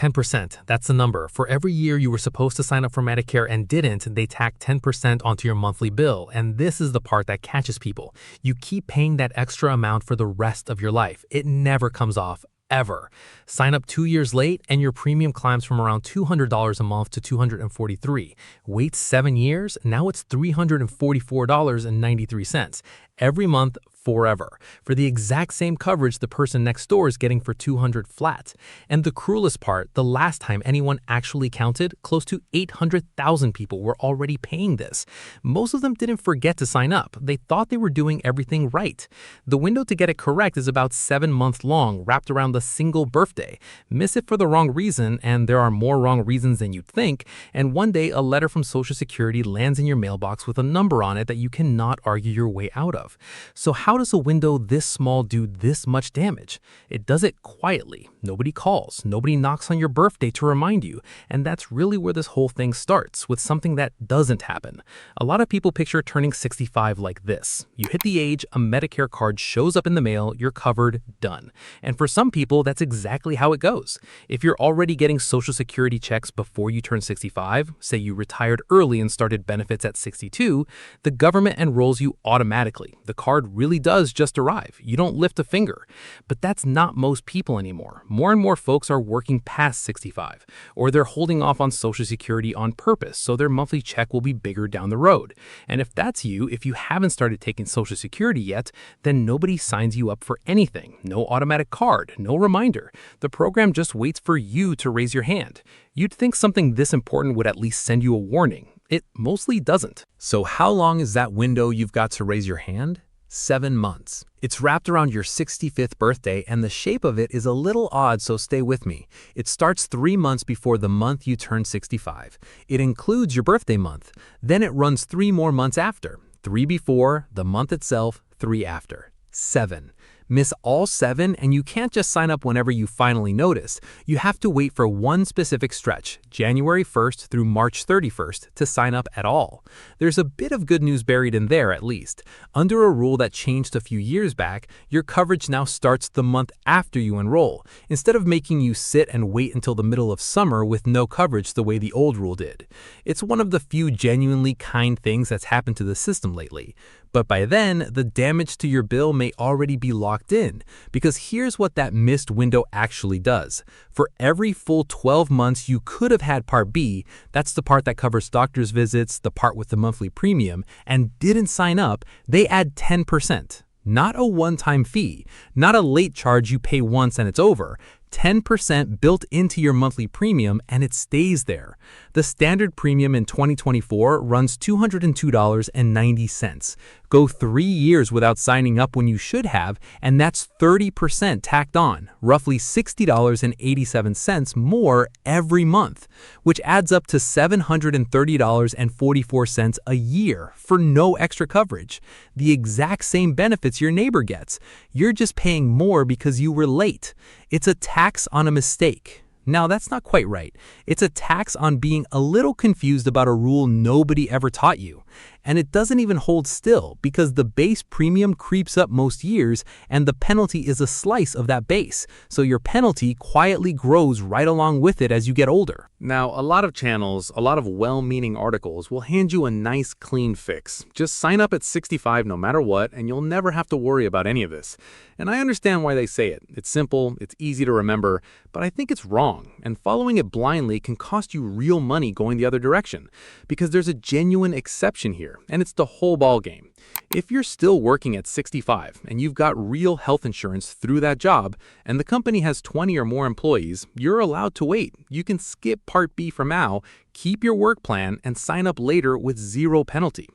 10%, that's the number. For every year you were supposed to sign up for Medicare and didn't, they tack 10% onto your monthly bill. And this is the part that catches people. You keep paying that extra amount for the rest of your life. It never comes off. Ever. Sign up 2 years late and your premium climbs from around $200 a month to $243. Wait 7 years, now it's $344.93. Every month, forever, for the exact same coverage the person next door is getting for $200 flat. And the cruelest part, the last time anyone actually counted, close to 800,000 people were already paying this. Most of them didn't forget to sign up. They thought they were doing everything right. The window to get it correct is about 7 months long, wrapped around a single birthday. Miss it for the wrong reason, and there are more wrong reasons than you'd think, and one day a letter from Social Security lands in your mailbox with a number on it that you cannot argue your way out of. So how does a window this small do this much damage? It does it quietly. Nobody calls. Nobody knocks on your birthday to remind you. And that's really where this whole thing starts, with something that doesn't happen. A lot of people picture turning 65 like this. You hit the age, a Medicare card shows up in the mail, you're covered, done. And for some people, that's exactly how it goes. If you're already getting Social Security checks before you turn 65, say you retired early and started benefits at 62, the government enrolls you automatically. The card really does just arrive. You don't lift a finger. But that's not most people anymore. More and more folks are working past 65, or they're holding off on Social Security on purpose so their monthly check will be bigger down the road. And if that's you, if you haven't started taking Social Security yet, then nobody signs you up for anything. No automatic card, no reminder. The program just waits for you to raise your hand. You'd think something this important would at least send you a warning. It mostly doesn't. So how long is that window you've got to raise your hand? 7 months. It's wrapped around your 65th birthday, and the shape of it is a little odd, so stay with me. It starts 3 months before the month you turn 65. It includes your birthday month. Then it runs 3 more months after. 3 before, the month itself, 3 after. 7. Miss all 7, and you can't just sign up whenever you finally notice. You have to wait for one specific stretch, January 1st through March 31st, to sign up at all. There's a bit of good news buried in there, at least. Under a rule that changed a few years back, your coverage now starts the month after you enroll, instead of making you sit and wait until the middle of summer with no coverage the way the old rule did. It's one of the few genuinely kind things that's happened to the system lately. But by then, the damage to your bill may already be locked in, because here's what that missed window actually does. For every full 12 months you could have had Part B, that's the part that covers doctor's visits, the part with the monthly premium, and didn't sign up, they add 10%. Not a one-time fee, not a late charge you pay once and it's over. 10% built into your monthly premium, and it stays there. The standard premium in 2024 runs $202.90. Go 3 years without signing up when you should have, and that's 30% tacked on, roughly $60.87 more every month, which adds up to $730.44 a year for no extra coverage. The exact same benefits your neighbor gets. You're just paying more because you were late. It's a tax on a mistake. Now, that's not quite right. It's a tax on being a little confused about a rule nobody ever taught you. And it doesn't even hold still, because the base premium creeps up most years, and the penalty is a slice of that base. So your penalty quietly grows right along with it as you get older. Now, a lot of channels, a lot of well-meaning articles will hand you a nice clean fix. Just sign up at 65 no matter what, and you'll never have to worry about any of this. And I understand why they say it. It's simple, it's easy to remember, but I think it's wrong. And following it blindly can cost you real money going the other direction, because there's a genuine exception here, and it's the whole ball game. If you're still working at 65 and you've got real health insurance through that job, and the company has 20 or more employees, you're allowed to wait. You can skip Part B for now, keep your work plan, and sign up later with zero penalty.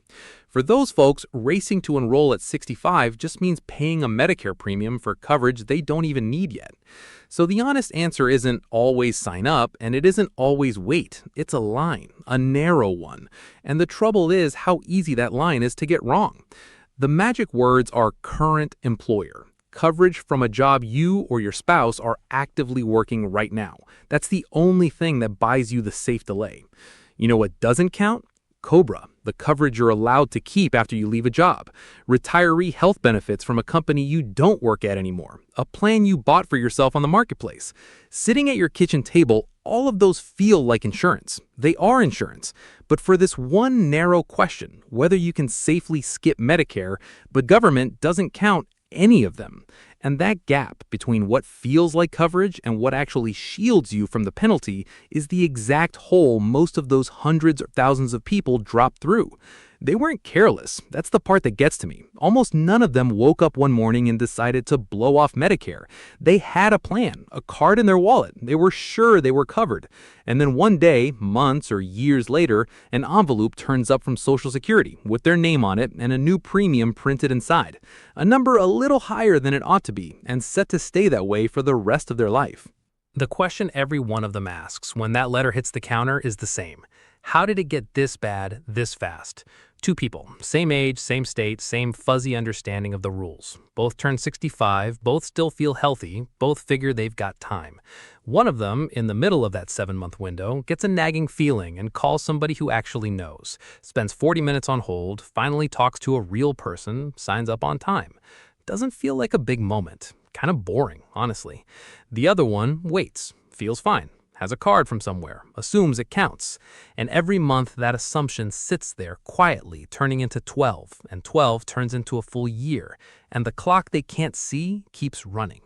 For those folks, racing to enroll at 65 just means paying a Medicare premium for coverage they don't even need yet. So the honest answer isn't always sign up, and it isn't always wait. It's a line, a narrow one. And the trouble is how easy that line is to get wrong. The magic words are current employer. Coverage from a job you or your spouse are actively working right now. That's the only thing that buys you the safe delay. You know what doesn't count? COBRA, the coverage you're allowed to keep after you leave a job. Retiree health benefits from a company you don't work at anymore. A plan you bought for yourself on the marketplace. Sitting at your kitchen table All of those feel like insurance. They are insurance. But for this one narrow question, whether you can safely skip Medicare, but government doesn't count any of them. And that gap between what feels like coverage and what actually shields you from the penalty is the exact hole most of those hundreds or thousands of people drop through. They weren't careless. That's the part that gets to me. Almost none of them woke up one morning and decided to blow off Medicare. They had a plan, a card in their wallet. They were sure they were covered. And then one day, months or years later, an envelope turns up from Social Security with their name on it and a new premium printed inside. A number a little higher than it ought to be and set to stay that way for the rest of their life. The question every one of them asks when that letter hits the counter is the same. How did it get this bad, this fast? Two people, same age, same state, same fuzzy understanding of the rules. Both turn 65, both still feel healthy, both figure they've got time. One of them, in the middle of that 7-month window, gets a nagging feeling and calls somebody who actually knows, spends 40 minutes on hold, finally talks to a real person, signs up on time. Doesn't feel like a big moment. Kind of boring, honestly. The other one waits, feels fine. Has a card from somewhere, assumes it counts. And every month that assumption sits there quietly, turning into 12, and 12 turns into a full year, and the clock they can't see keeps running.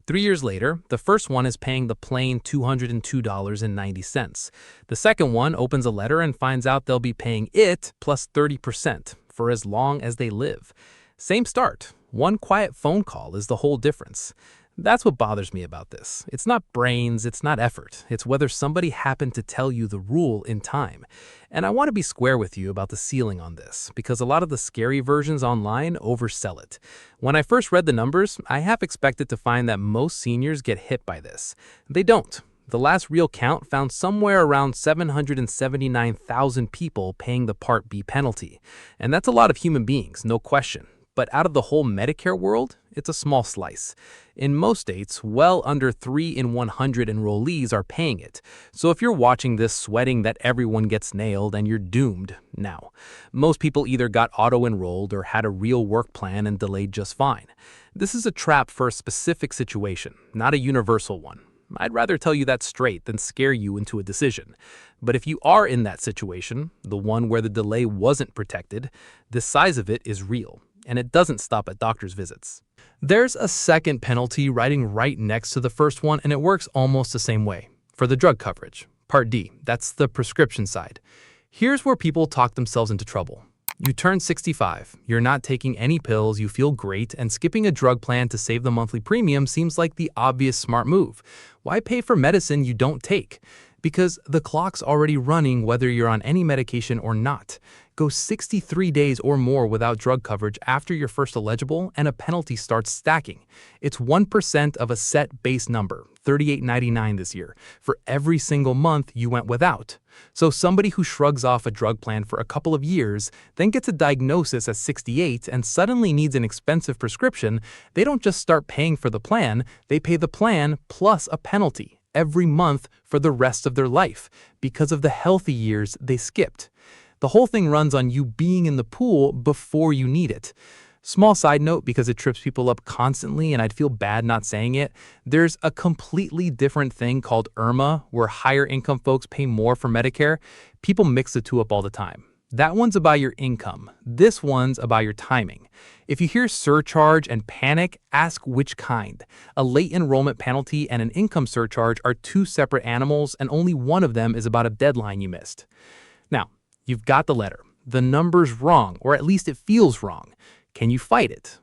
3 years later, the first one is paying the plain $202.90. The second one opens a letter and finds out they'll be paying it plus 30% for as long as they live. Same start. One quiet phone call is the whole difference. That's what bothers me about this. It's not brains, it's not effort. It's whether somebody happened to tell you the rule in time. And I want to be square with you about the ceiling on this, because a lot of the scary versions online oversell it. When I first read the numbers, I half expected to find that most seniors get hit by this. They don't. The last real count found somewhere around 779,000 people paying the Part B penalty. And that's a lot of human beings, no question. But out of the whole Medicare world, it's a small slice. In most states, well under 3 in 100 enrollees are paying it. So if you're watching this sweating that everyone gets nailed and you're doomed, now. Most people either got auto-enrolled or had a real work plan and delayed just fine. This is a trap for a specific situation, not a universal one. I'd rather tell you that straight than scare you into a decision. But if you are in that situation, the one where the delay wasn't protected, the size of it is real. And it doesn't stop at doctor's visits. There's a second penalty riding right next to the first one, and it works almost the same way. For the drug coverage, Part D, that's the prescription side. Here's where people talk themselves into trouble. You turn 65, you're not taking any pills, you feel great, and skipping a drug plan to save the monthly premium seems like the obvious smart move. Why pay for medicine you don't take? Because the clock's already running whether you're on any medication or not. Go 63 days or more without drug coverage after you're first eligible and a penalty starts stacking. It's 1% of a set base number, $38.99 this year, for every single month you went without. So somebody who shrugs off a drug plan for a couple of years, then gets a diagnosis at 68 and suddenly needs an expensive prescription, they don't just start paying for the plan, they pay the plan plus a penalty every month for the rest of their life because of the healthy years they skipped. The whole thing runs on you being in the pool before you need it. Small side note, because it trips people up constantly and I'd feel bad not saying it, there's a completely different thing called IRMA where higher income folks pay more for Medicare. People mix the two up all the time. That one's about your income. This one's about your timing. If you hear surcharge and panic, ask which kind. A late enrollment penalty and an income surcharge are two separate animals, and only one of them is about a deadline you missed. Now, you've got the letter. The number's wrong, or at least it feels wrong. Can you fight it?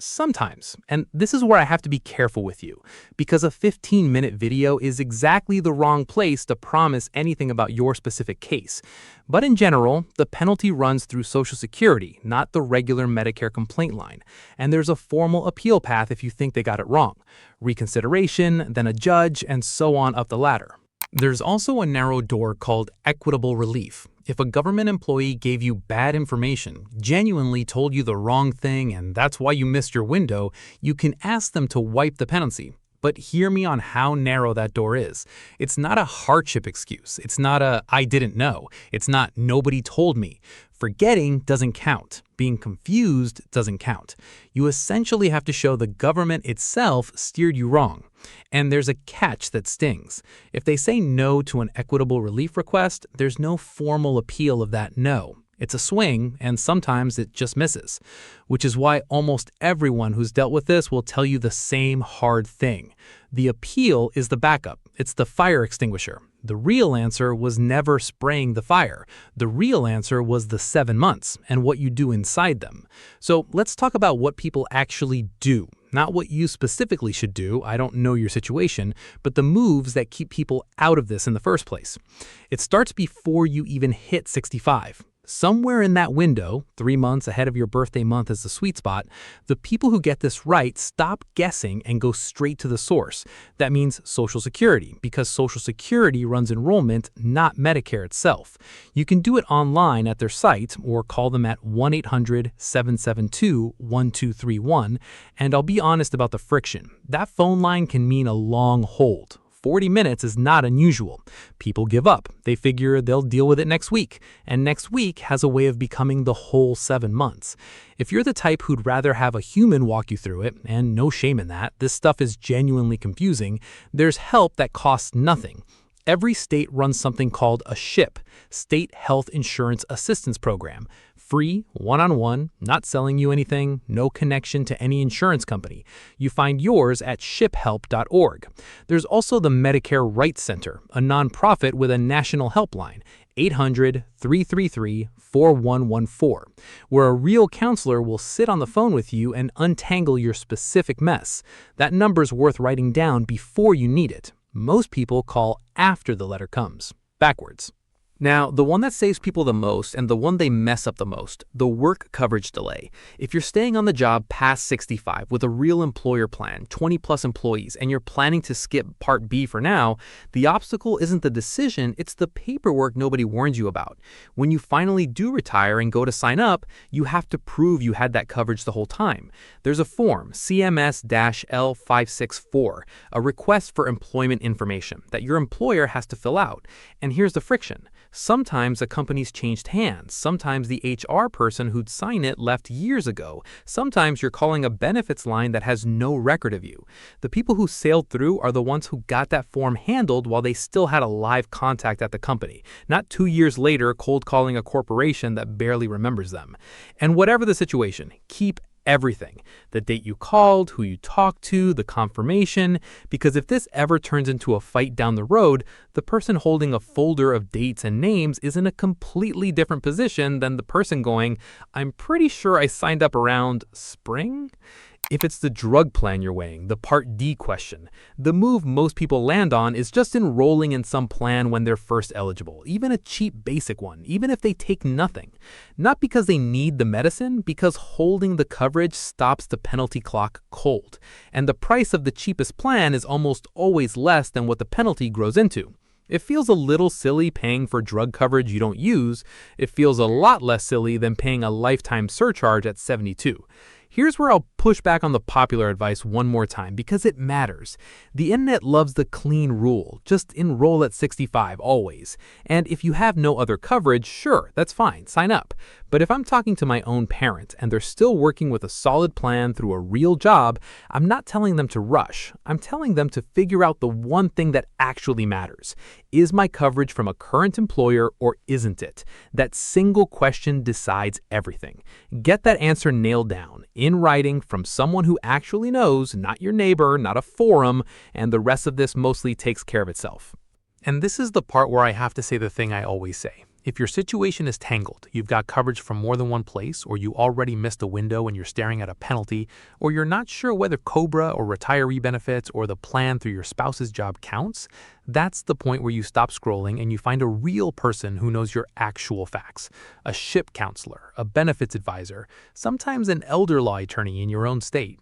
Sometimes. And this is where I have to be careful with you, because a 15-minute video is exactly the wrong place to promise anything about your specific case. But in general, the penalty runs through Social Security, not the regular Medicare complaint line. And there's a formal appeal path if you think they got it wrong. Reconsideration, then a judge, and so on up the ladder. There's also a narrow door called equitable relief. If a government employee gave you bad information, genuinely told you the wrong thing, and that's why you missed your window, you can ask them to wipe the penalty. But hear me on how narrow that door is. It's not a hardship excuse. It's not a "I didn't know." It's not "nobody told me." Forgetting doesn't count. Being confused doesn't count. You essentially have to show the government itself steered you wrong. And there's a catch that stings. If they say no to an equitable relief request, there's no formal appeal of that no. It's a swing, and sometimes it just misses. Which is why almost everyone who's dealt with this will tell you the same hard thing. The appeal is the backup. It's the fire extinguisher. The real answer was never spraying the fire. The real answer was the 7 months and what you do inside them. So let's talk about what people actually do. Not what you specifically should do, I don't know your situation, but the moves that keep people out of this in the first place. It starts before you even hit 65. Somewhere in that window, 3 months ahead of your birthday month is the sweet spot, the people who get this right stop guessing and go straight to the source. That means Social Security, because Social Security runs enrollment, not Medicare itself. You can do it online at their site or call them at 1-800-772-1231, and I'll be honest about the friction. That phone line can mean a long hold. 40 minutes is not unusual. People give up. They figure they'll deal with it next week, and next week has a way of becoming the whole 7 months. If you're the type who'd rather have a human walk you through it, and no shame in that, this stuff is genuinely confusing, there's help that costs nothing. Every state runs something called a SHIP, State Health Insurance Assistance Program. Free, one-on-one, not selling you anything, no connection to any insurance company. You find yours at shiphelp.org. There's also the Medicare Rights Center, a nonprofit with a national helpline, 800-333-4114, where a real counselor will sit on the phone with you and untangle your specific mess. That number's worth writing down before you need it. Most people call after the letter comes, backwards. Now, the one that saves people the most and the one they mess up the most, the work coverage delay. If you're staying on the job past 65 with a real employer plan, 20 plus employees, and you're planning to skip Part B for now, the obstacle isn't the decision, it's the paperwork nobody warns you about. When you finally do retire and go to sign up, you have to prove you had that coverage the whole time. There's a form, CMS-L564, a request for employment information that your employer has to fill out. And here's the friction. Sometimes a company's changed hands. Sometimes the HR person who'd sign it left years ago. Sometimes you're calling a benefits line that has no record of you. The people who sailed through are the ones who got that form handled while they still had a live contact at the company, not 2 years later cold calling a corporation that barely remembers them. And whatever the situation, keep everything. The date you called, who you talked to, the confirmation, because if this ever turns into a fight down the road, the person holding a folder of dates and names is in a completely different position than the person going, "I'm pretty sure I signed up around spring?" If it's the drug plan you're weighing, the Part D question, the move most people land on is just enrolling in some plan when they're first eligible, even a cheap basic one, even if they take nothing. Not because they need the medicine, because holding the coverage stops the penalty clock cold. And the price of the cheapest plan is almost always less than what the penalty grows into. It feels a little silly paying for drug coverage you don't use. It feels a lot less silly than paying a lifetime surcharge at 72. Here's where I'll push back on the popular advice one more time because it matters. The internet loves the clean rule. Just enroll at 65 always. And if you have no other coverage, sure, that's fine, sign up. But if I'm talking to my own parent and they're still working with a solid plan through a real job, I'm not telling them to rush. I'm telling them to figure out the one thing that actually matters. Is my coverage from a current employer or isn't it? That single question decides everything. Get that answer nailed down in writing from someone who actually knows, not your neighbor, not a forum, and the rest of this mostly takes care of itself. And this is the part where I have to say the thing I always say. If your situation is tangled, you've got coverage from more than one place, or you already missed a window and you're staring at a penalty, or you're not sure whether COBRA or retiree benefits or the plan through your spouse's job counts, that's the point where you stop scrolling and you find a real person who knows your actual facts. A SHIP counselor, a benefits advisor, sometimes an elder law attorney in your own state.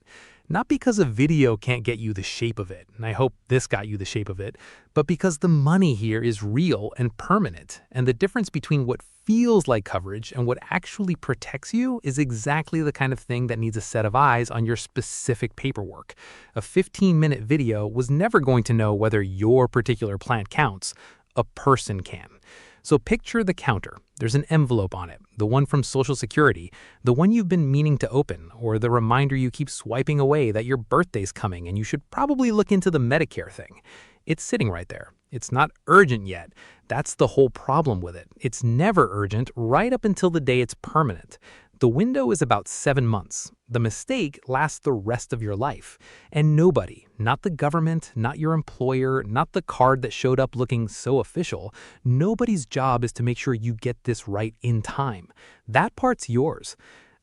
Not because a video can't get you the shape of it, and I hope this got you the shape of it, but because the money here is real and permanent, and the difference between what feels like coverage and what actually protects you is exactly the kind of thing that needs a set of eyes on your specific paperwork. A 15-minute video was never going to know whether your particular plan counts. A person can. So picture the counter. There's an envelope on it, the one from Social Security, the one you've been meaning to open, or the reminder you keep swiping away that your birthday's coming and you should probably look into the Medicare thing. It's sitting right there. It's not urgent yet. That's the whole problem with it. It's never urgent right up until the day it's permanent. The window is about 7 months. The mistake lasts the rest of your life. And nobody, not the government, not your employer, not the card that showed up looking so official, nobody's job is to make sure you get this right in time. That part's yours.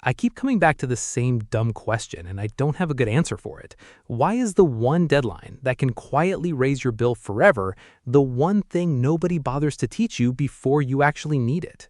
I keep coming back to the same dumb question, and I don't have a good answer for it. Why is the one deadline that can quietly raise your bill forever the one thing nobody bothers to teach you before you actually need it?